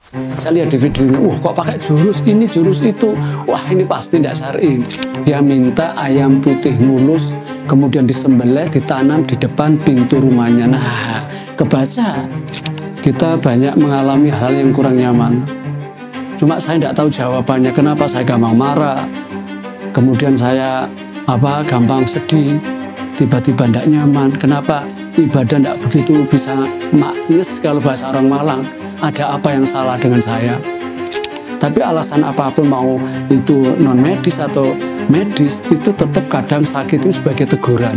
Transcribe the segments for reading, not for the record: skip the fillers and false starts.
Saya lihat di videonya, kok pakai jurus ini, jurus itu. Wah, ini pasti tidak syar'i. Dia minta ayam putih mulus, kemudian disembelih, ditanam di depan pintu rumahnya. Nah, kebaca. Kita banyak mengalami hal yang kurang nyaman. Cuma saya tidak tahu jawabannya, kenapa saya gampang marah. Kemudian saya gampang sedih, tiba-tiba tidak nyaman. Kenapa ibadah tidak begitu bisa maknyes kalau bahasa orang Malang? Ada apa yang salah dengan saya? Tapi alasan apapun, mau itu non medis atau medis, itu tetap kadang sakit itu sebagai teguran.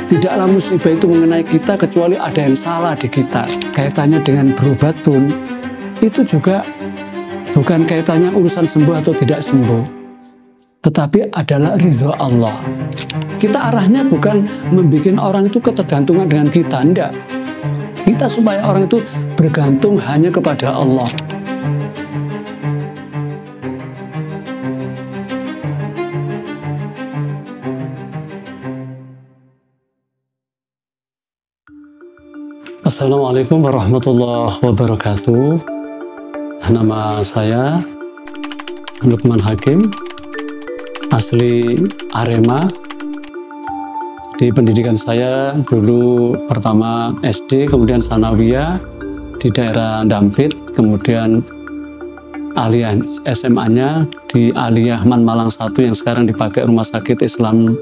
Tidaklah musibah itu mengenai kita kecuali ada yang salah di kita. Kaitannya dengan berobat pun itu juga bukan kaitannya urusan sembuh atau tidak sembuh, tetapi adalah ridho Allah. Kita arahnya bukan membuat orang itu ketergantungan dengan kita, enggak. Kita supaya orang itu bergantung hanya kepada Allah. Assalamualaikum warahmatullahi wabarakatuh. Nama saya Lukman Hakim, asli Arema. Di pendidikan saya dulu pertama SD, kemudian Sanawiyah di daerah Dampit, kemudian Aliyah SMA-nya di Aliyah Man Malang 1 yang sekarang dipakai Rumah Sakit Islam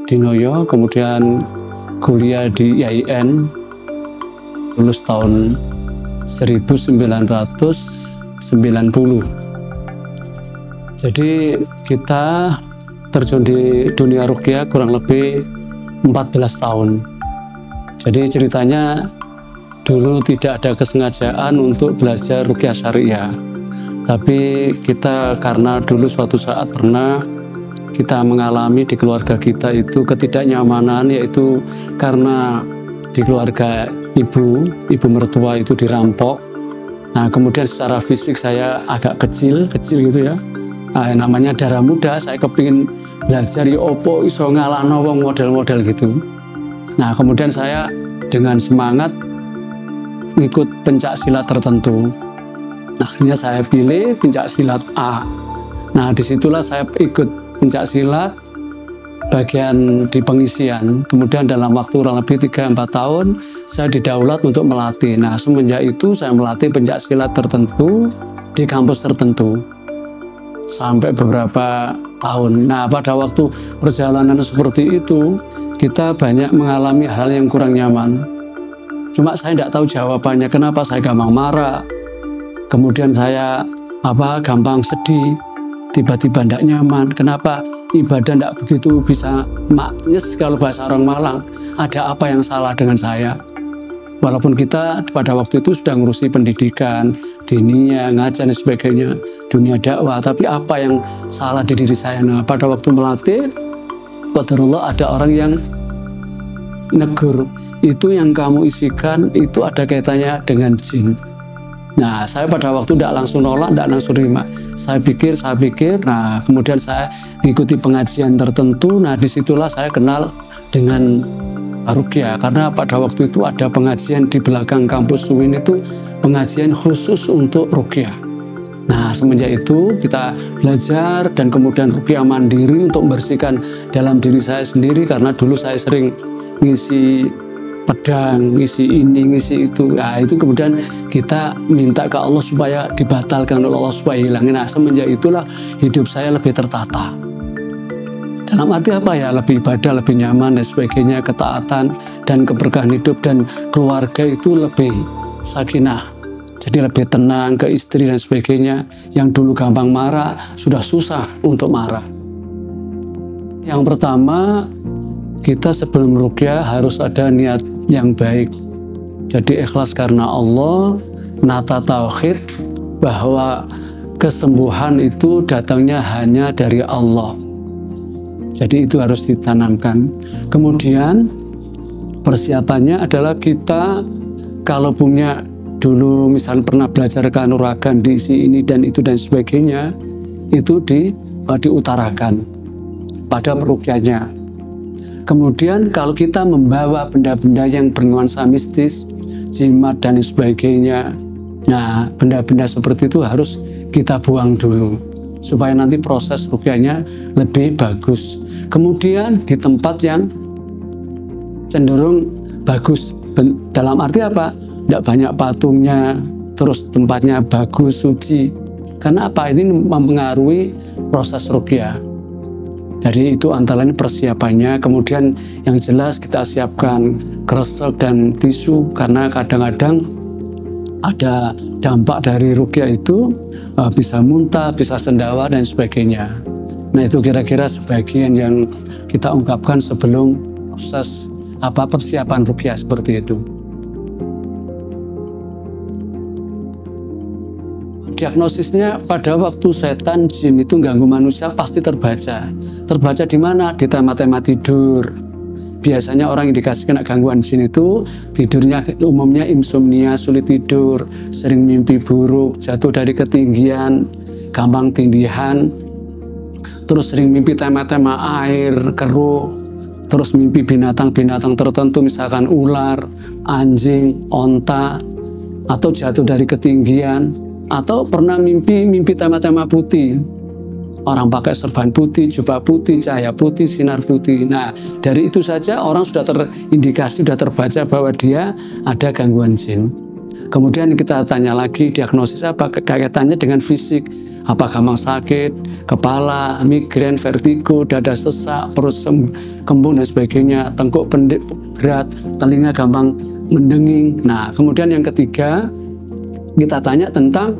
Dinoyo, kemudian kuliah di IAIN, lulus tahun 1990. Jadi kita terjun di dunia ruqyah kurang lebih 14 tahun. Jadi ceritanya dulu tidak ada kesengajaan untuk belajar ruqyah syariah. Tapi kita karena dulu suatu saat pernah kita mengalami di keluarga kita itu ketidaknyamanan, yaitu karena di keluarga ibu mertua itu dirampok. Nah, kemudian secara fisik saya agak kecil gitu ya. Namanya darah muda, saya kepingin belajar ya opo iso ngalahno wong model-model gitu. Nah, kemudian saya dengan semangat ngikut pencak silat tertentu. Akhirnya saya pilih pencak silat A. Nah, disitulah saya ikut pencak silat bagian di pengisian. Kemudian dalam waktu kurang lebih 3-4 tahun saya didaulat untuk melatih. Nah, semenjak itu saya melatih pencak silat tertentu di kampus tertentu sampai beberapa tahun. Nah, pada waktu perjalanan seperti itu kita banyak mengalami hal yang kurang nyaman. Cuma saya tidak tahu jawabannya, kenapa saya gampang marah, kemudian saya gampang sedih, tiba-tiba tidak nyaman. Kenapa ibadah tidak begitu bisa maknyes kalau bahasa orang Malang? Ada apa yang salah dengan saya? Walaupun kita pada waktu itu sudah ngurusi pendidikan, diniyah, ngajar dan sebagainya, dunia dakwah, tapi apa yang salah di diri saya? Nah, pada waktu melatih, qadarullah ada orang yang negur, itu yang kamu isikan itu ada kaitannya dengan jin. Nah, saya pada waktu tidak langsung nolak, tidak langsung terima. Saya pikir, nah kemudian saya mengikuti pengajian tertentu. Nah, disitulah saya kenal dengan ruqyah, karena pada waktu itu ada pengajian di belakang kampus UIN itu, pengajian khusus untuk ruqyah. Nah, semenjak itu kita belajar dan kemudian ruqyah mandiri untuk membersihkan dalam diri saya sendiri, karena dulu saya sering ngisi pedang, ngisi ini, ngisi itu. Nah, itu kemudian kita minta ke Allah supaya dibatalkan oleh Allah, supaya hilang. Nah, semenjak itulah hidup saya lebih tertata. Dalam arti apa ya? Lebih ibadah, lebih nyaman dan sebagainya, ketaatan dan keberkahan hidup dan keluarga itu lebih sakinah. Jadi lebih tenang ke istri dan sebagainya. Yang dulu gampang marah, sudah susah untuk marah. Yang pertama, kita sebelum ruqyah harus ada niat yang baik. Jadi ikhlas karena Allah, nata tauhid bahwa kesembuhan itu datangnya hanya dari Allah. Jadi itu harus ditanamkan. Kemudian persiapannya adalah kita kalau punya dulu misalnya pernah belajar kanuragan diisi ini dan itu dan sebagainya, itu diutarakan pada peruqyahnya. Kemudian kalau kita membawa benda-benda yang bernuansa mistis, jimat dan sebagainya, Nah, benda-benda seperti itu harus kita buang dulu supaya nanti proses ruqyahnya lebih bagus. Kemudian di tempat yang cenderung bagus, dalam arti apa? Tidak banyak patungnya, terus tempatnya bagus, suci. Karena apa? Ini mempengaruhi proses ruqyah. Jadi itu antara lain persiapannya. Kemudian yang jelas kita siapkan kresek dan tisu, karena kadang-kadang ada dampak dari ruqyah itu, bisa muntah, bisa sendawa dan sebagainya. Nah, itu kira-kira sebagian yang kita ungkapkan sebelum proses persiapan ruqyah seperti itu. Diagnosisnya pada waktu setan jin itu ganggu manusia pasti terbaca. Terbaca di mana? Di tema-tema tidur. Biasanya orang yang dikasih kena gangguan jin itu tidurnya umumnya insomnia, sulit tidur, sering mimpi buruk, jatuh dari ketinggian, gampang tindihan, terus sering mimpi tema-tema air, keruh, terus mimpi binatang-binatang tertentu misalkan ular, anjing, onta, atau jatuh dari ketinggian, atau pernah mimpi tema-tema putih. Orang pakai serban putih, jubah putih, cahaya putih, sinar putih. Nah, dari itu saja orang sudah terindikasi, sudah terbaca bahwa dia ada gangguan jin. Kemudian kita tanya lagi diagnosis apa, kaitannya dengan fisik. Apa gampang sakit, kepala, migrain, vertigo, dada sesak, perut kembung dan sebagainya, tengkuk berat, telinga gampang mendenging. Nah, kemudian yang ketiga, kita tanya tentang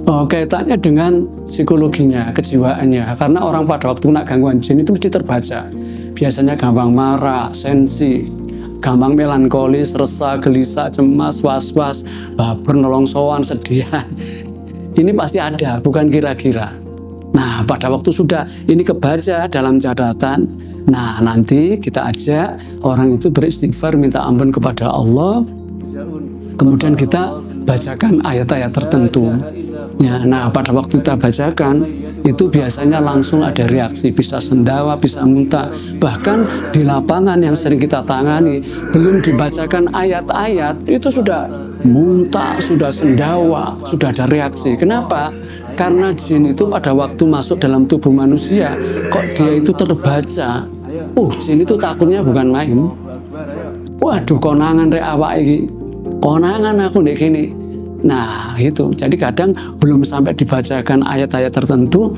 kaitannya dengan psikologinya, kejiwaannya. Karena orang pada waktu kena gangguan jin itu mesti terbaca. Biasanya gampang marah, sensi, gampang melankolis, resah, gelisah, cemas, was-was, baper, nolongsoan, sedihan. Ini pasti ada, bukan kira-kira. Nah, pada waktu sudah ini kebaca dalam catatan, nah nanti kita ajak orang itu beristighfar, minta ampun kepada Allah. Kemudian kita bacakan ayat-ayat tertentu. Ya, nah pada waktu kita bacakan itu biasanya langsung ada reaksi, bisa sendawa, bisa muntah. Bahkan di lapangan yang sering kita tangani, belum dibacakan ayat-ayat itu sudah muntah, sudah sendawa, sudah ada reaksi. Kenapa? Karena jin itu pada waktu masuk dalam tubuh manusia, kok dia itu terbaca. Jin itu takutnya bukan main. Waduh, konangan rek awak iki. Konangan aku ndek kene. Nah, itu. Jadi kadang belum sampai dibacakan ayat-ayat tertentu,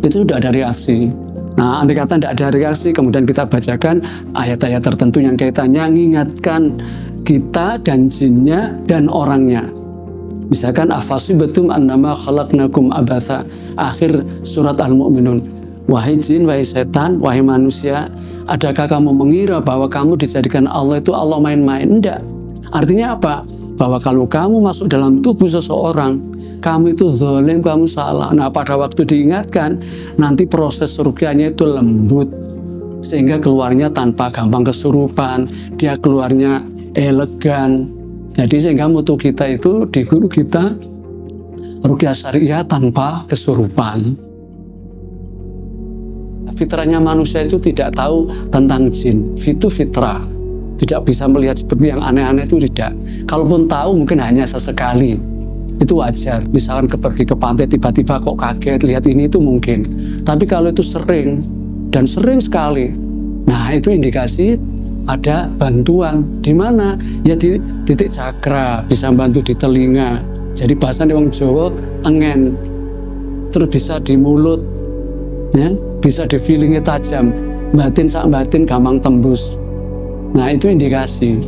itu sudah ada reaksi. Nah, andai kata tidak ada reaksi, kemudian kita bacakan ayat-ayat tertentu yang kaitannya mengingatkan kita dan jinnya dan orangnya. Misalkan afasibatum annama khalaqnakum abatha, akhir surat Al-Mu'minun. Wahai jin, wahai setan, wahai manusia, adakah kamu mengira bahwa kamu dijadikan Allah itu Allah main-main? Enggak. Artinya apa? Bahwa kalau kamu masuk dalam tubuh seseorang, kamu itu zalim, kamu salah. Nah, pada waktu diingatkan, nanti proses ruqyahnya itu lembut, sehingga keluarnya tanpa gampang kesurupan, dia keluarnya elegan. Jadi sehingga mutu kita itu di guru kita ruqyah syariah tanpa kesurupan. Fitrahnya manusia itu tidak tahu tentang jin, itu fitrah. Tidak bisa melihat seperti yang aneh-aneh itu tidak. Kalaupun tahu mungkin hanya sesekali. Itu wajar. Misalkan pergi ke pantai tiba-tiba kok kaget lihat ini itu mungkin. Tapi kalau itu sering dan sering sekali, nah itu indikasi ada bantuan. Di mana? Ya di titik cakra, bisa bantu di telinga. Jadi bahasa wong Jawa engen. Terus bisa di mulut, ya, bisa di feelingnya tajam. Batin sak batin gampang tembus. Nah, itu indikasi.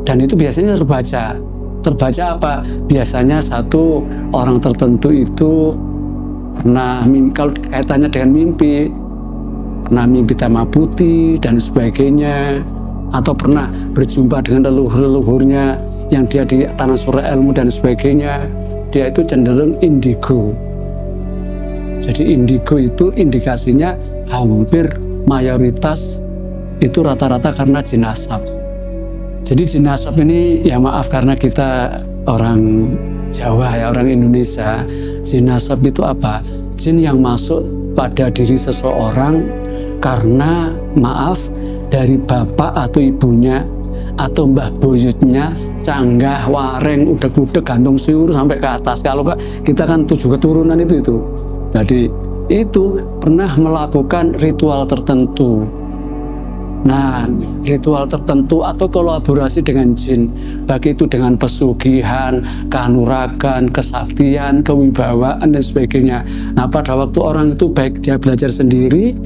Dan itu biasanya terbaca. Terbaca apa? Biasanya satu orang tertentu itu pernah kalau kaitannya dengan mimpi, pernah mimpi tema putih dan sebagainya, atau pernah berjumpa dengan leluhur-leluhurnya yang dia di tanah surah ilmu dan sebagainya. Dia itu cenderung indigo. Jadi indigo itu indikasinya hampir mayoritas itu rata-rata karena jin asap. Jadi jin asap ini, ya maaf karena kita orang Jawa ya, orang Indonesia, jin asap itu apa? Jin yang masuk pada diri seseorang karena maaf dari bapak atau ibunya atau mbah buyutnya canggah, wareng, udeg-udeg, gantung siur sampai ke atas. Kalau kita kan 7 keturunan itu. Jadi itu pernah melakukan ritual tertentu. Nah, ritual tertentu atau kolaborasi dengan jin, baik itu dengan pesugihan, kanuragan, kesaktian, kewibawaan dan sebagainya. Nah, pada waktu orang itu baik dia belajar sendiri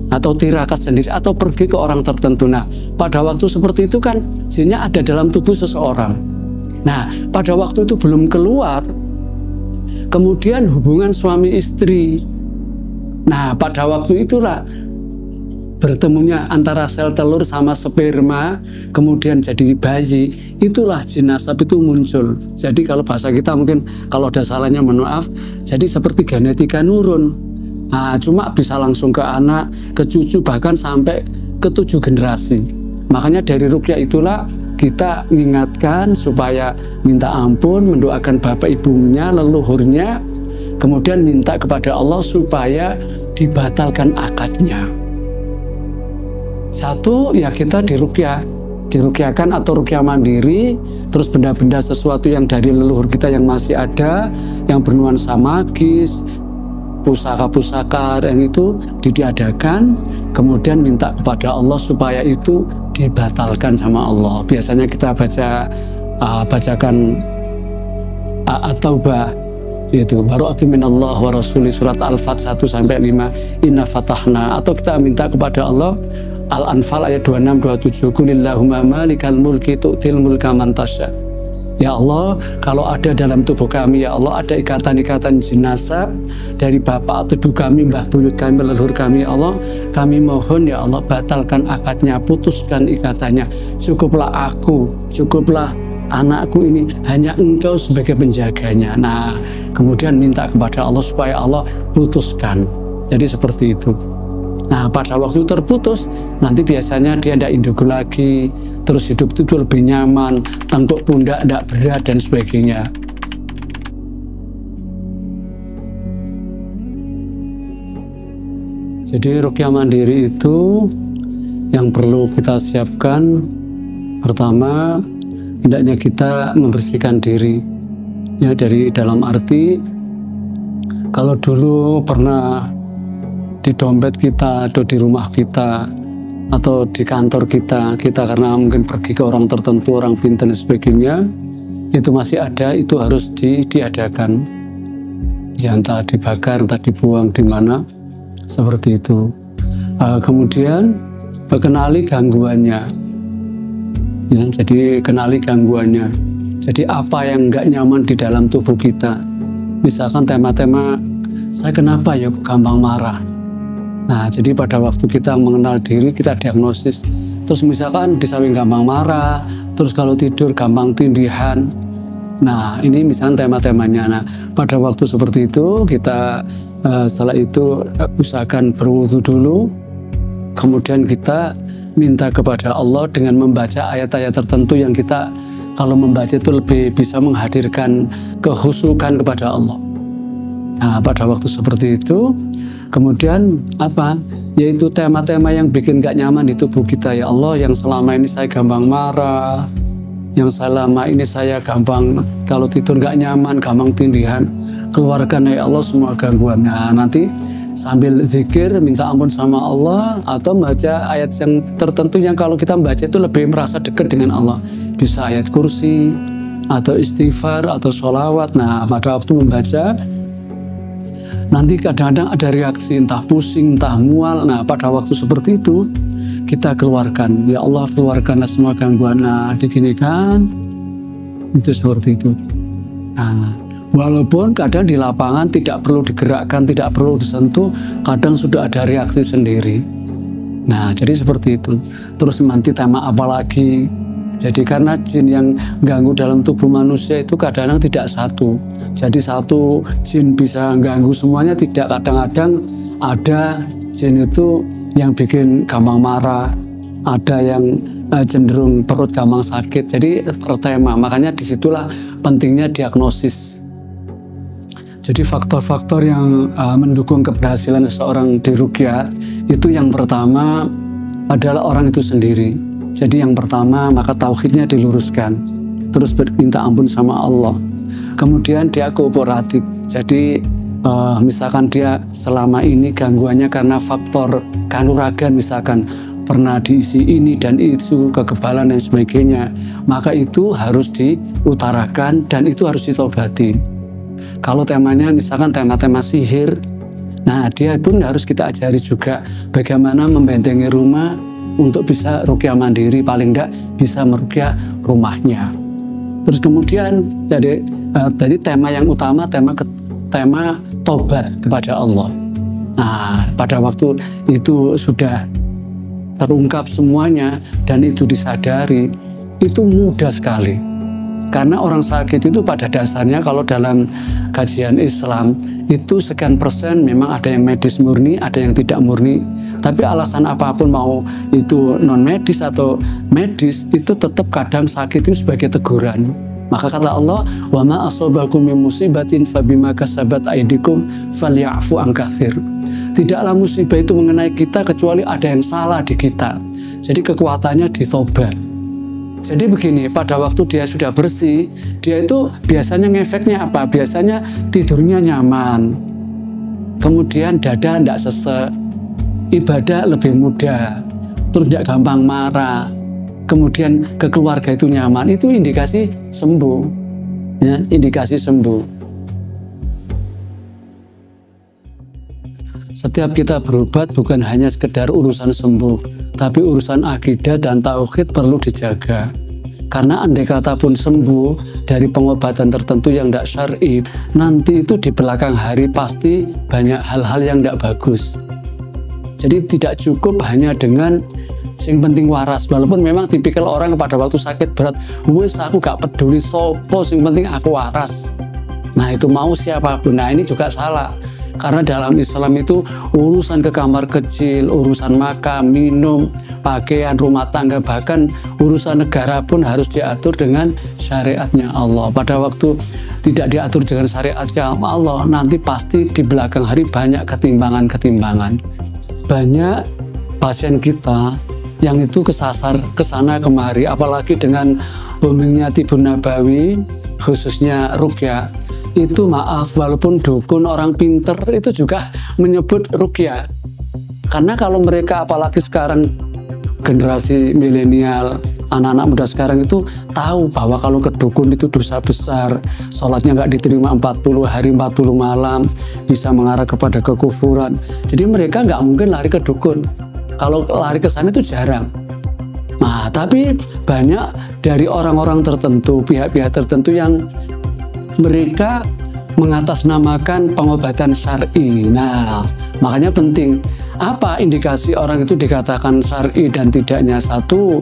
atau tirakat sendiri atau pergi ke orang tertentu. Nah, pada waktu seperti itu kan jinnya ada dalam tubuh seseorang. Nah, pada waktu itu belum keluar, kemudian hubungan suami istri. Nah, pada waktu itulah bertemunya antara sel telur sama sperma, kemudian jadi bayi, itulah jin nasab itu muncul. Jadi kalau bahasa kita mungkin kalau ada salahnya mohon maaf, jadi seperti genetika nurun. Nah, cuma bisa langsung ke anak, ke cucu, bahkan sampai ke 7 generasi. Makanya dari ruqyah itulah kita mengingatkan supaya minta ampun, mendoakan bapak ibunya, leluhurnya, kemudian minta kepada Allah supaya dibatalkan akadnya. Satu, ya kita diruqyahkan atau ruqyah mandiri, terus benda-benda sesuatu yang dari leluhur kita yang masih ada, yang bernuansa magis, pusaka-pusaka yang itu diadakan, kemudian minta kepada Allah supaya itu dibatalkan sama Allah. Biasanya kita bacakan At-Taubah, itu bara'atu minallah wa rasuli, surat Al-Fat 1-5, inna fatahna, atau kita minta kepada Allah Al-Anfal ayat 26-27, kulillahumma malikal mulki tu'til mulka man tasya. Ya Allah, kalau ada dalam tubuh kami, ya Allah, ada ikatan-ikatan jin nasab dari bapak atau ibu kami, mbah buyut kami, leluhur kami, ya Allah, kami mohon ya Allah, batalkan akadnya, putuskan ikatannya. Cukuplah aku, cukuplah anakku ini, hanya Engkau sebagai penjaganya. Nah, kemudian minta kepada Allah supaya Allah putuskan. Jadi seperti itu. Nah, pada waktu terputus, nanti biasanya dia tidak indigo lagi, terus hidup itu lebih nyaman, tengkuk pundak tidak berat dan sebagainya. Jadi ruqyah mandiri itu yang perlu kita siapkan, pertama, hendaknya kita membersihkan diri. Ya, dari dalam arti, kalau dulu pernah di dompet kita atau di rumah kita atau di kantor kita karena mungkin pergi ke orang tertentu, orang pintar dan sebagainya, itu masih ada, itu harus diadakan, ya, entah dibakar, entah dibuang di mana, seperti itu. Kemudian kenali gangguannya, ya, jadi kenali gangguannya. Jadi apa yang nggak nyaman di dalam tubuh kita, misalkan tema-tema saya kenapa ya gampang marah. Nah, jadi pada waktu kita mengenal diri, kita diagnosis. Terus misalkan di samping gampang marah, terus kalau tidur gampang tindihan. Nah, ini misalnya tema-temanya. Nah, pada waktu seperti itu, kita setelah itu usahakan berwudu dulu. Kemudian kita minta kepada Allah dengan membaca ayat-ayat tertentu yang kita, kalau membaca itu lebih bisa menghadirkan kehusukan kepada Allah. Nah, pada waktu seperti itu, kemudian apa? Yaitu tema-tema yang bikin gak nyaman di tubuh kita. Ya Allah, yang selama ini saya gampang marah, yang selama ini saya gampang kalau tidur gak nyaman, gampang tindihan, keluarkan ya Allah semua gangguan. Nah, nanti sambil zikir minta ampun sama Allah atau membaca ayat yang tertentu yang kalau kita membaca itu lebih merasa dekat dengan Allah. Bisa ayat kursi atau istighfar atau sholawat. Nah, pada waktu membaca nanti kadang-kadang ada reaksi entah pusing, entah mual. Nah, pada waktu seperti itu kita keluarkan, ya Allah keluarkanlah semua gangguan. Nah, diginikan, itu seperti itu. Nah, walaupun kadang di lapangan tidak perlu digerakkan, tidak perlu disentuh, kadang sudah ada reaksi sendiri. Nah, jadi seperti itu. Terus nanti tema apa lagi? Jadi karena jin yang ganggu dalam tubuh manusia itu kadang-kadang tidak satu. Jadi satu jin bisa ganggu semuanya, tidak. Kadang-kadang ada jin itu yang bikin gampang marah, ada yang cenderung perut gampang sakit. Jadi per tema, makanya disitulah pentingnya diagnosis. Jadi faktor-faktor yang mendukung keberhasilan seseorang di ruqyah itu yang pertama adalah orang itu sendiri. Jadi yang pertama, maka tauhidnya diluruskan, terus minta ampun sama Allah. Kemudian dia kooperatif, jadi misalkan dia selama ini gangguannya karena faktor kanuragan, misalkan pernah diisi ini dan itu, kekebalan dan sebagainya, maka itu harus diutarakan dan itu harus ditobati. Kalau temanya misalkan tema-tema sihir, nah dia pun harus kita ajari juga bagaimana membentengi rumah untuk bisa ruqyah mandiri, paling tidak bisa meruqyah rumahnya. Terus kemudian jadi tema yang utama, tema tobat kepada Allah. Nah, pada waktu itu sudah terungkap semuanya dan itu disadari, itu mudah sekali. Karena orang sakit itu pada dasarnya kalau dalam kajian Islam itu sekian persen memang ada yang medis murni, ada yang tidak murni. Tapi alasan apapun, mau itu non medis atau medis, itu tetap kadang sakit itu sebagai teguran. Maka kata Allah, wa ma asabakum min musibatin fabima kasabat aydikum falyafu an katsir. Tidaklah musibah itu mengenai kita kecuali ada yang salah di kita. Jadi kekuatannya ditobat. Jadi begini, pada waktu dia sudah bersih, dia itu biasanya ngefeknya apa? Biasanya tidurnya nyaman, kemudian dada tidak sesek, ibadah lebih mudah, terus tidak gampang marah, kemudian ke keluarga itu nyaman. Itu indikasi sembuh, ya, indikasi sembuh. Setiap kita berobat bukan hanya sekedar urusan sembuh, tapi urusan akidah dan tauhid perlu dijaga. Karena andai kata pun sembuh dari pengobatan tertentu yang tidak syar'i, nanti itu di belakang hari pasti banyak hal-hal yang tidak bagus. Jadi tidak cukup hanya dengan sing penting waras, walaupun memang tipikal orang pada waktu sakit berat, wes aku gak peduli sopo, sing penting aku waras. Nah itu mau siapapun. Nah ini juga salah. Karena dalam Islam itu urusan ke kamar kecil, urusan makan, minum, pakaian, rumah tangga, bahkan urusan negara pun harus diatur dengan syariatnya Allah. Pada waktu tidak diatur dengan syariatnya Allah, nanti pasti di belakang hari banyak ketimbangan-ketimbangan. Banyak pasien kita yang itu kesasar kesana kemari, apalagi dengan boomingnya Tibun Nabawi, khususnya ruqyah. Itu maaf, walaupun dukun orang pinter itu juga menyebut ruqyah. Karena kalau mereka, apalagi sekarang generasi milenial, anak-anak muda sekarang itu tahu bahwa kalau ke dukun itu dosa besar, sholatnya nggak diterima 40 hari 40 malam, bisa mengarah kepada kekufuran. Jadi mereka nggak mungkin lari ke dukun. Kalau lari ke sana itu jarang. Nah, tapi banyak dari orang-orang tertentu, pihak-pihak tertentu yang mereka mengatasnamakan pengobatan syar'i. Nah, makanya penting. Apa indikasi orang itu dikatakan syar'i dan tidaknya? Satu,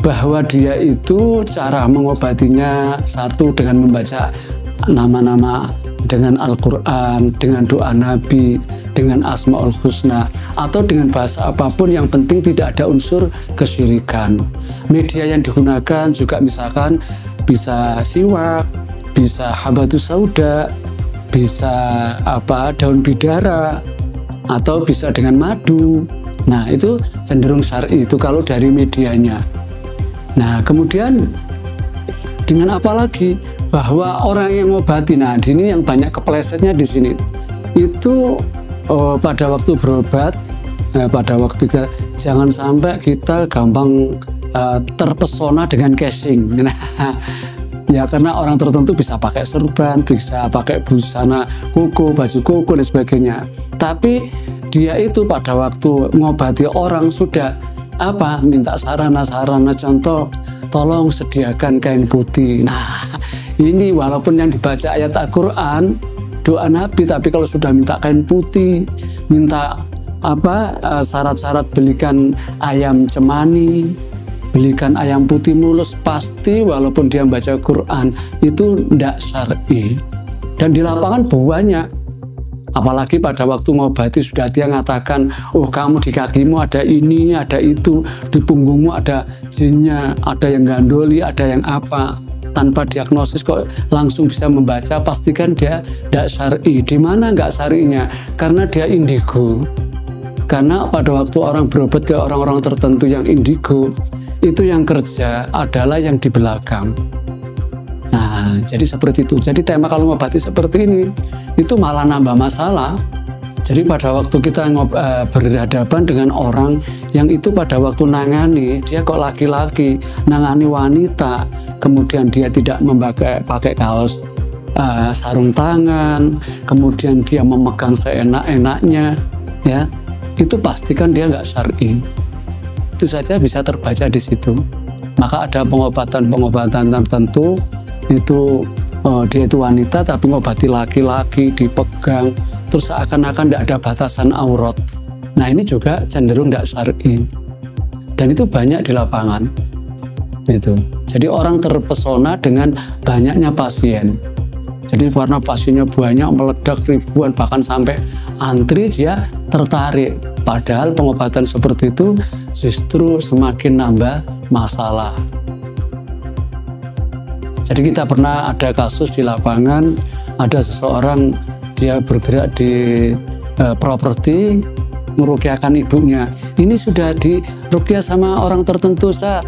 bahwa dia itu cara mengobatinya satu dengan membaca nama-nama, dengan Al-Quran, dengan doa Nabi, dengan Asmaul Husna, atau dengan bahasa apapun, yang penting tidak ada unsur kesyirikan. Media yang digunakan juga misalkan bisa siwak, bisa habatus sauda, bisa daun bidara, atau bisa dengan madu. Nah itu cenderung syar'i itu kalau dari medianya. Nah kemudian dengan apa lagi? Bahwa orang yang ngobati, nah ini yang banyak keplesetnya di sini. Itu pada waktu berobat, pada waktu kita, jangan sampai kita gampang terpesona dengan casing. Nah, ya karena orang tertentu bisa pakai serban, bisa pakai busana koko, baju koko dan sebagainya. Tapi dia itu pada waktu ngobati orang sudah minta sarana-sarana, contoh tolong sediakan kain putih. Nah ini walaupun yang dibaca ayat Al-Quran, doa Nabi, tapi kalau sudah minta kain putih, minta syarat-syarat belikan ayam cemani, belikan ayam putih mulus, pasti walaupun dia baca Quran itu tidak syar'i. Dan di lapangan banyak, apalagi pada waktu ngobati sudah dia mengatakan, oh kamu di kakimu ada ini, ada itu, di punggungmu ada jinnya, ada yang gandoli, ada yang apa. Tanpa diagnosis kok langsung bisa membaca, pastikan dia tidak syar'i. Di mana nggak syar'inya? Karena dia indigo. Karena pada waktu orang berobat ke orang-orang tertentu yang indigo, itu yang kerja adalah yang di belakang. Nah, jadi seperti itu. Jadi tema kalau ngobati seperti ini, itu malah nambah masalah. Jadi pada waktu kita berhadapan dengan orang yang itu pada waktu nangani, dia kok laki-laki, nangani wanita, kemudian dia tidak pakai kaos sarung tangan, kemudian dia memegang seenak-enaknya, ya, itu pastikan dia nggak syar'i. Itu saja bisa terbaca di situ. Maka ada pengobatan-pengobatan tertentu, itu dia itu wanita tapi ngobati laki-laki, dipegang, terus seakan-akan tidak ada batasan aurat. Nah, ini juga cenderung tidak syar'i. Dan itu banyak di lapangan. Gitu. Jadi orang terpesona dengan banyaknya pasien. Jadi karena pasiennya banyak, meledak ribuan, bahkan sampai antri, dia tertarik. Padahal pengobatan seperti itu justru semakin nambah masalah. Jadi kita pernah ada kasus di lapangan, ada seseorang dia bergerak di properti, meruqyahkan ibunya. Ini sudah diruqyah sama orang tertentu, Ustaz.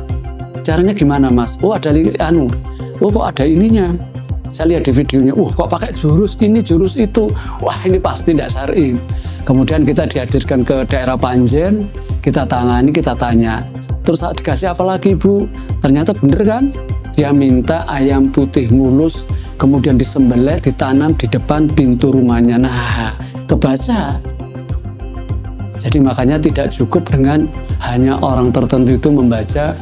Caranya gimana, Mas? Oh, ada kok ada ininya. Saya lihat di videonya, kok pakai jurus ini, jurus itu. Wah, ini pasti tidak syar'i. Kemudian kita dihadirkan ke daerah Panjen, kita tangani, kita tanya. Terus dikasih apa lagi, Bu? Ternyata bener kan? Dia minta ayam putih mulus, kemudian disembelih, ditanam di depan pintu rumahnya. Nah, kebaca. Jadi makanya tidak cukup dengan hanya orang tertentu itu membaca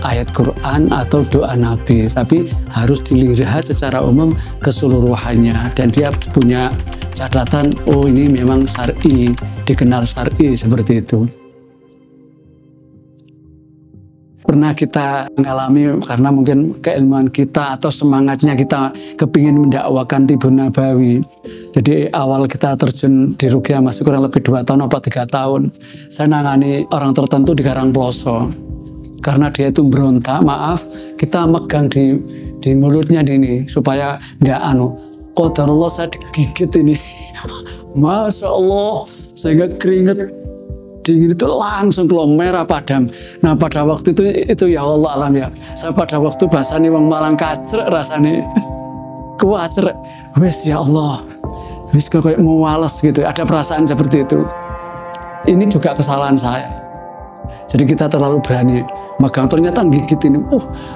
ayat Quran atau doa Nabi, tapi harus dilihat secara umum keseluruhannya, dan dia punya catatan, oh ini memang syar'i, dikenal syar'i, seperti itu. Pernah kita mengalami karena mungkin keilmuan kita atau semangatnya kita kepingin mendakwakan Tibun Nabawi. Jadi awal kita terjun di ruqyah masih kurang lebih 2 tahun atau 3 tahun. Saya nangani orang tertentu di Karangploso. Karena dia itu berontak, maaf, kita megang di mulutnya ini supaya nggak qadarullah saya digigit ini. Masya Allah, sehingga keringat dingin itu langsung keluar merah padam. Nah, pada waktu itu ya Allah alam ya, saya pada waktu bahasanya wong Malang kacrek rasanya kuacrek, wes ya Allah, wes kayak mau wales gitu, ada perasaan seperti itu. Ini juga kesalahan saya. Jadi kita terlalu berani megang, ternyata gigit ini,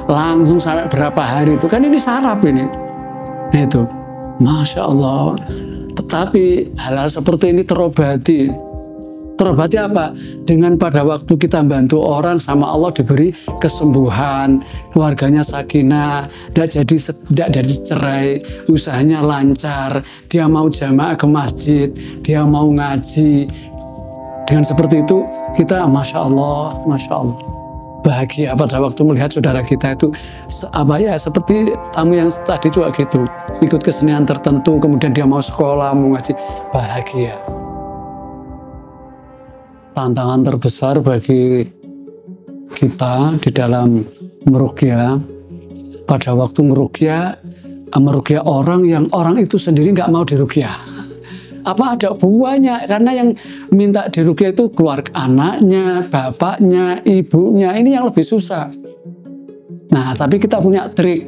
langsung sampai berapa hari itu kan, ini saraf ini. Itu, Masya Allah. Tetapi hal-hal seperti ini terobati. Terobati apa? Dengan pada waktu kita bantu orang, sama Allah diberi kesembuhan, keluarganya sakinah, tidak jadi cerai, usahanya lancar, dia mau jamaah ke masjid, dia mau ngaji. Dengan seperti itu kita Masya Allah bahagia pada waktu melihat saudara kita itu seperti tamu yang tadi juga gitu, ikut kesenian tertentu, kemudian dia mau sekolah, mau ngaji, bahagia. Tantangan terbesar bagi kita di dalam meruqyah, pada waktu meruqyah orang yang orang itu sendiri nggak mau diruqyah. Apa ada buahnya? Karena yang minta diruqyah itu keluarga, anaknya, bapaknya, ibunya, ini yang lebih susah. Nah, tapi kita punya trik.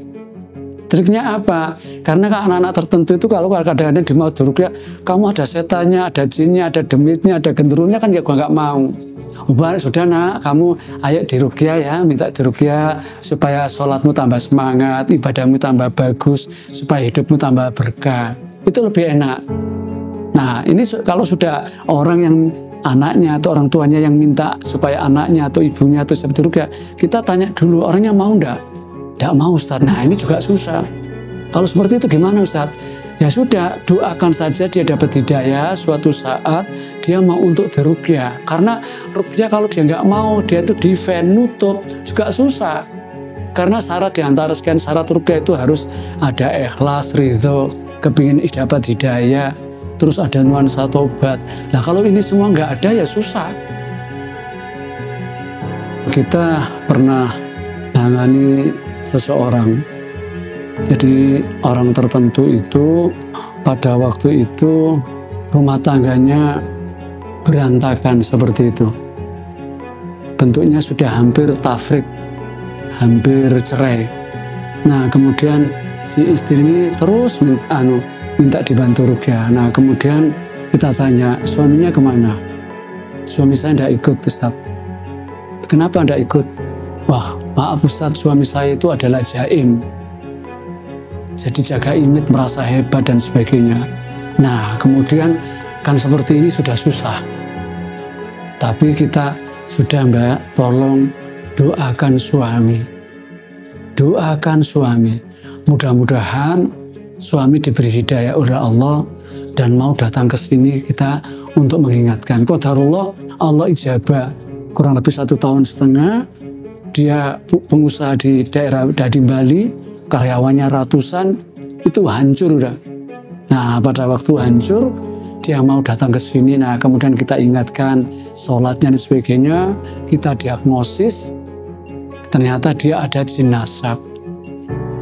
Triknya apa? Karena anak-anak tertentu itu kalau kadang-kadang dia mau diruqyah, kamu ada setannya, ada jinnya, ada demitnya, ada genderunya, kan ya gua nggak mau. Sudah nak, kamu ayo diruqyah ya, minta diruqyah supaya sholatmu tambah semangat, ibadahmu tambah bagus, supaya hidupmu tambah berkah. Itu lebih enak. Nah, ini kalau sudah orang yang anaknya atau orang tuanya yang minta supaya anaknya atau ibunya atau siapa diruqyah, kita tanya dulu, orangnya mau enggak? Enggak mau, Ustaz. Nah, ini juga susah. Kalau seperti itu gimana, Ustaz? Ya sudah, doakan saja dia dapat hidayah, suatu saat dia mau untuk diruqyah. Karena ruqyah kalau dia nggak mau, dia itu defend, nutup, juga susah. Karena syarat diantara sekian syarat ruqyah itu harus ada ikhlas, ridho, kepingin dapat hidayah, terus ada nuansa tobat. Nah, kalau ini semua nggak ada ya susah. Kita pernah nangani seseorang. Jadi orang tertentu itu pada waktu itu rumah tangganya berantakan seperti itu. bentuknya sudah hampir tafrik, hampir cerai. Nah kemudian si istri ini terus minta dibantu ruqyah. Nah kemudian kita tanya, suaminya kemana? Suami saya tidak ikut, Ustaz. Kenapa tidak ikut? Wah, maaf Ustaz, suami saya itu adalah jaim. Jadi jaga imit, merasa hebat dan sebagainya. Nah, kemudian kan seperti ini sudah susah. Tapi kita sudah, Mbak, tolong doakan suami. Doakan suami. Mudah-mudahan suami diberi hidayah oleh Allah dan mau datang ke sini kita untuk mengingatkan. Qadarullah, Allah ijabah. Kurang lebih 1,5 tahun, dia pengusaha di daerah Dadi Bali, karyawannya ratusan, itu hancur udah. Nah pada waktu hancur, dia mau datang ke sini. Nah kemudian kita ingatkan sholatnya dan sebagainya, kita diagnosis, ternyata dia ada jin nasab.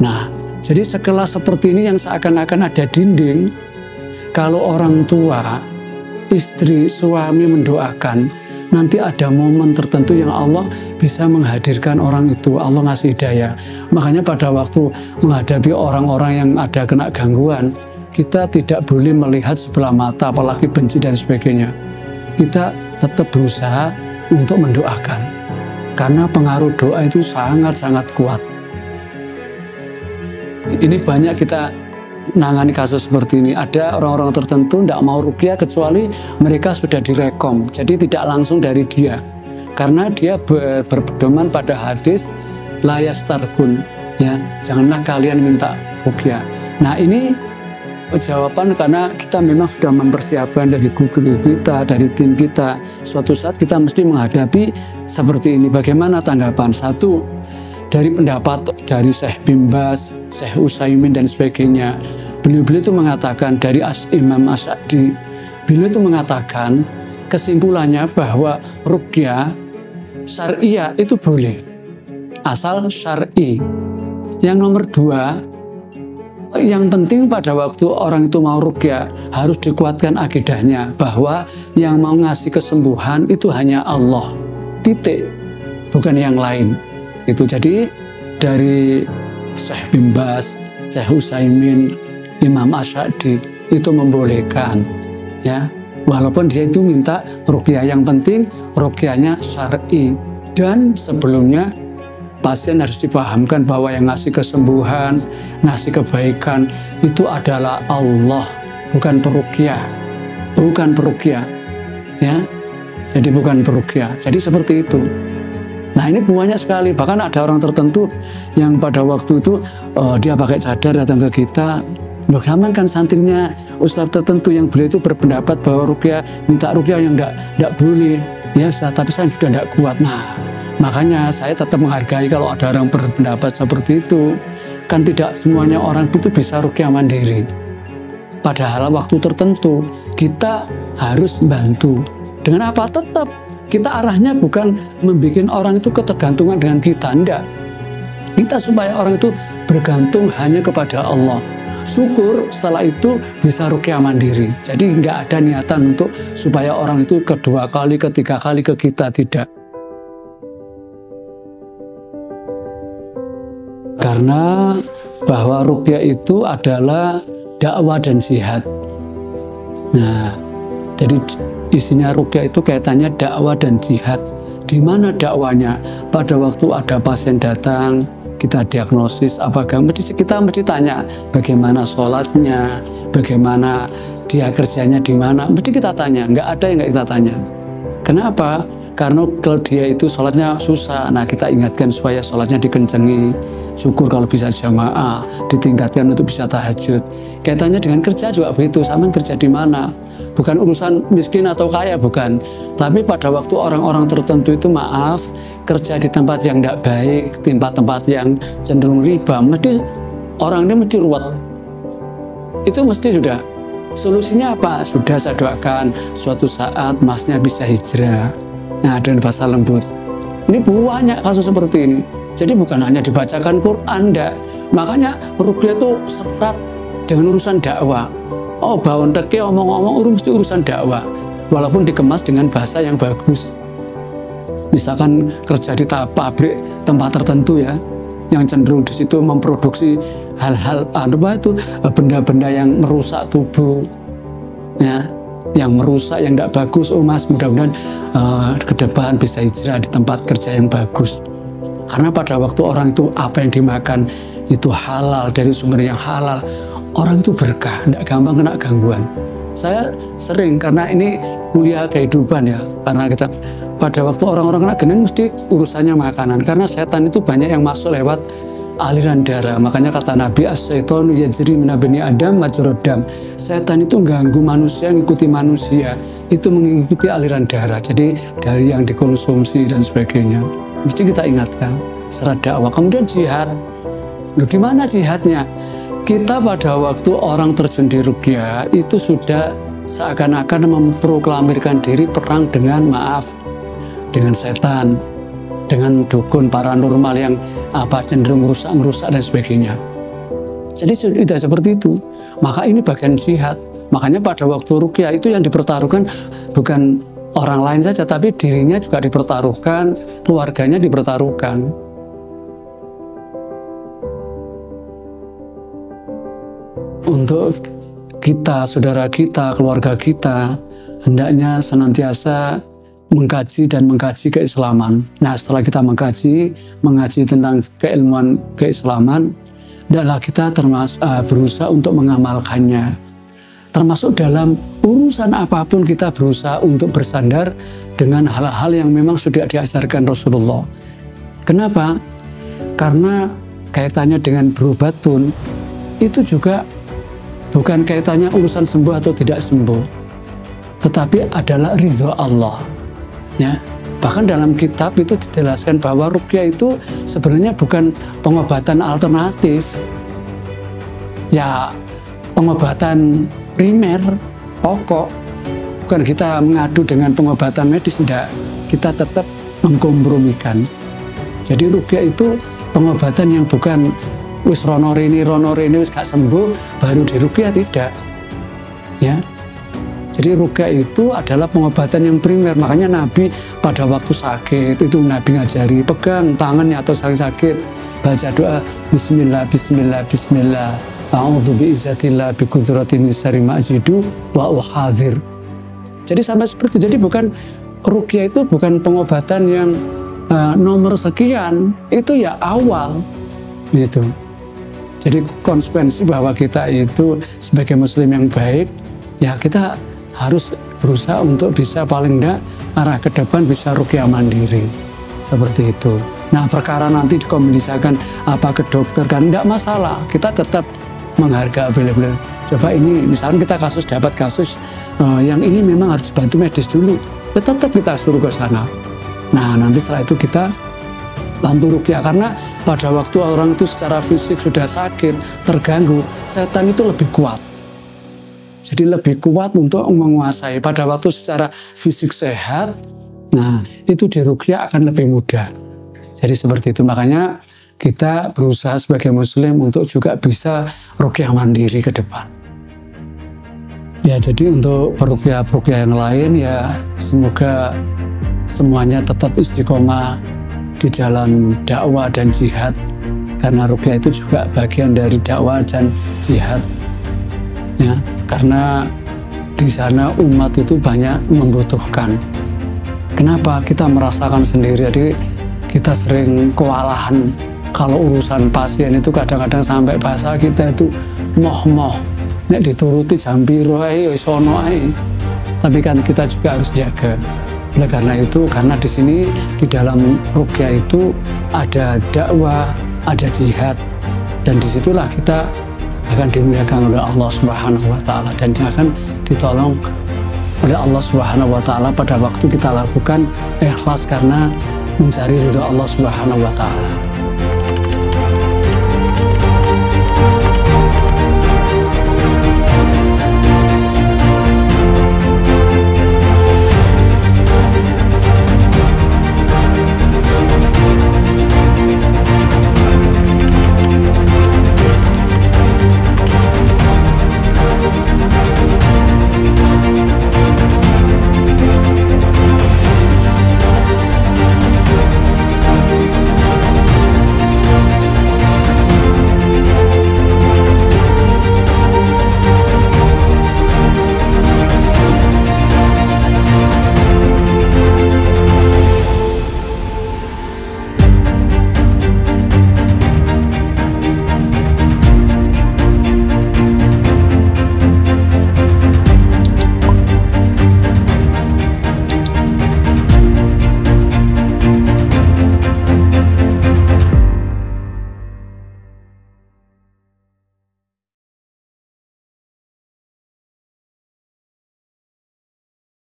Nah jadi sekelas seperti ini yang seakan-akan ada dinding, kalau orang tua, istri, suami mendoakan, nanti ada momen tertentu yang Allah bisa menghadirkan orang itu, Allah ngasih hidayah. Makanya pada waktu menghadapi orang-orang yang ada kena gangguan, kita tidak boleh melihat sebelah mata, apalagi benci dan sebagainya. Kita tetap berusaha untuk mendoakan, karena pengaruh doa itu sangat-sangat kuat. Ini banyak kita nangani kasus seperti ini. Ada orang-orang tertentu tidak mau ruqyah kecuali mereka sudah direkom, jadi tidak langsung dari dia, karena dia berpedoman pada hadis la yastarqun, ya, janganlah kalian minta ruqyah. Nah ini jawaban karena kita memang sudah mempersiapkan dari Google kita, dari tim kita. Suatu saat kita mesti menghadapi seperti ini. Bagaimana tanggapan? Satu, dari pendapat dari Syekh Bin Baz, Syekh Utsaimin dan sebagainya, beliau itu mengatakan, dari Imam Asy'adi, beliau itu mengatakan kesimpulannya bahwa ruqyah syariah itu boleh asal syar'i. Yang nomor dua, yang penting pada waktu orang itu mau ruqyah harus dikuatkan akidahnya bahwa yang mau ngasih kesembuhan itu hanya Allah, titik, bukan yang lain. Itu jadi dari Syekh Bin Baz, Syekh Utsaimin, Imam Asy'adi itu membolehkan, ya, walaupun dia itu minta ruqyah, yang penting ruqyahnya syar'i. Dan sebelumnya pasien harus dipahamkan bahwa yang ngasih kesembuhan, ngasih kebaikan itu adalah Allah, bukan peruqyah, bukan peruqyah, ya. Jadi bukan peruqyah. Jadi seperti itu. Nah ini banyak sekali, bahkan ada orang tertentu yang pada waktu itu dia pakai cadar datang ke kita. Loh, zaman kan santrinya ustadz tertentu yang beliau itu berpendapat bahwa ruqyah, minta ruqyah yang enggak boleh. Ya Ustaz, tapi saya sudah enggak kuat. Nah makanya saya tetap menghargai kalau ada orang berpendapat seperti itu. Kan tidak semuanya orang itu bisa ruqyah mandiri. Padahal waktu tertentu kita harus bantu. Dengan apa? Tetap kita arahnya bukan membuat orang itu ketergantungan dengan kita, enggak. Kita supaya orang itu bergantung hanya kepada Allah. Syukur setelah itu bisa ruqyah mandiri. Jadi enggak ada niatan untuk supaya orang itu kedua kali, ketiga kali ke kita, tidak. Karena bahwa ruqyah itu adalah dakwah dan jihad. Nah, jadi isinya ruqyah itu kaitannya dakwah dan jihad. Di mana dakwanya? Pada waktu ada pasien datang, kita diagnosis apakah kita mesti tanya bagaimana sholatnya, bagaimana dia kerjanya di mana, mesti kita tanya. Nggak ada yang nggak kita tanya. Kenapa? Karena kalau dia itu sholatnya susah, nah kita ingatkan supaya sholatnya dikencengi. Syukur kalau bisa jamaah, ditingkatkan untuk bisa tahajud. Kaitannya dengan kerja juga begitu, sama kerja di mana. Bukan urusan miskin atau kaya, bukan. Tapi pada waktu orang-orang tertentu itu maaf, kerja di tempat yang tidak baik, tempat-tempat yang cenderung riba, mesti orang ini mesti ruwet. Itu mesti sudah. Solusinya apa? Sudah saya doakan, suatu saat masnya bisa hijrah. Nah, dengan bahasa lembut. Ini banyak kasus seperti ini. Jadi bukan hanya dibacakan Quran, enggak. Makanya ruqyah itu serat dengan urusan dakwah. Oh, bawon teke omong-omong mesti urusan dakwah. Walaupun dikemas dengan bahasa yang bagus. misalkan kerja di pabrik tempat tertentu ya, yang cenderung di situ memproduksi hal-hal benda-benda yang merusak tubuh ya, yang merusak, yang tidak bagus. Oh mas, mudah-mudahan ke depan bisa hijrah di tempat kerja yang bagus. Karena pada waktu orang itu apa yang dimakan itu halal, dari sumber yang halal, orang itu berkah, tidak gampang kena gangguan. Saya sering, karena ini kuliah kehidupan ya, karena kita pada waktu orang-orang kena genen mesti urusannya makanan, karena setan itu banyak yang masuk lewat aliran darah. Makanya kata Nabi, as-syaitonu yajri min bani Adam majrad dam. Setan itu ganggu manusia, ngikuti manusia, itu mengikuti aliran darah. Jadi dari yang dikonsumsi dan sebagainya. Mesti kita ingatkan serat dakwah. Kemudian jihad. Loh, di mana jihadnya? Kita pada waktu orang terjun di ruqyah itu sudah seakan-akan memproklamirkan diri perang dengan dengan setan, dengan dukun paranormal yang cenderung merusak dan sebagainya. Jadi sudah seperti itu. Maka ini bagian jihad. Makanya pada waktu ruqyah itu yang dipertaruhkan bukan orang lain saja, tapi dirinya juga dipertaruhkan, keluarganya dipertaruhkan. Untuk kita, saudara kita, keluarga kita, hendaknya senantiasa mengkaji keislaman. Nah, setelah kita mengaji tentang keilmuan keislaman, hendaklah kita berusaha untuk mengamalkannya. Termasuk dalam urusan apapun kita berusaha untuk bersandar dengan hal-hal yang memang sudah diajarkan Rasulullah. Kenapa? Karena kaitannya dengan berobat pun itu juga bukan kaitannya urusan sembuh atau tidak sembuh, tetapi adalah ridho Allah. Ya, bahkan dalam kitab itu dijelaskan bahwa ruqyah itu sebenarnya bukan pengobatan alternatif, ya pengobatan primer, pokok. Bukan kita mengadu dengan pengobatan medis, tidak. Kita tetap mengkompromikan. Jadi ruqyah itu pengobatan yang bukan wis rono rene wis gak sembuh baru diruqyah, tidak. Ya. Jadi ruqyah itu adalah pengobatan yang primer. Makanya Nabi pada waktu sakit itu Nabi ngajari pegang tangannya atau sakit, baca doa bismillah bismillah bismillah. A'udzu bi'izzatillah bi qudrati min syarri ma ajidu wa uhadzir. Jadi sampai seperti itu. Jadi bukan ruqyah itu bukan pengobatan yang nomor sekian, itu ya awal gitu. Jadi konsekuensi bahwa kita itu sebagai muslim yang baik, ya kita harus berusaha untuk bisa paling enggak arah ke depan bisa ruqyah mandiri. Seperti itu. Nah, perkara nanti dikomunikasikan apa ke dokter kan enggak masalah. Kita tetap menghargai beliau. Coba ini misalnya kita dapat kasus yang ini memang harus dibantu medis dulu. Tetap kita suruh ke sana. Nah, nanti setelah itu kita bantu ruqyah, karena pada waktu orang itu secara fisik sudah sakit, terganggu, setan itu lebih kuat. Jadi lebih kuat untuk menguasai. Pada waktu secara fisik sehat, nah itu di ruqyah akan lebih mudah. Jadi seperti itu. Makanya kita berusaha sebagai muslim untuk juga bisa ruqyah mandiri ke depan. Ya, jadi untuk peruqyah yang lain ya semoga semuanya tetap istiqomah di jalan dakwah dan jihad, karena ruqyah itu juga bagian dari dakwah dan jihad ya, karena di sana umat itu banyak membutuhkan. Kenapa? Kita merasakan sendiri. Jadi kita sering kewalahan kalau urusan pasien itu kadang-kadang sampai bahasa kita itu moh-moh nek dituruti jam piro ae wis ono ae. Tapi kan kita juga harus jaga. Oleh karena itu, karena di sini di dalam ruqyah itu ada dakwah, ada jihad, dan disitulah kita akan dimuliakan oleh Allah Subhanahu Wa Taala dan akan ditolong oleh Allah Subhanahu Wa Taala pada waktu kita lakukan ikhlas karena mencari ridho Allah Subhanahu Wa Taala.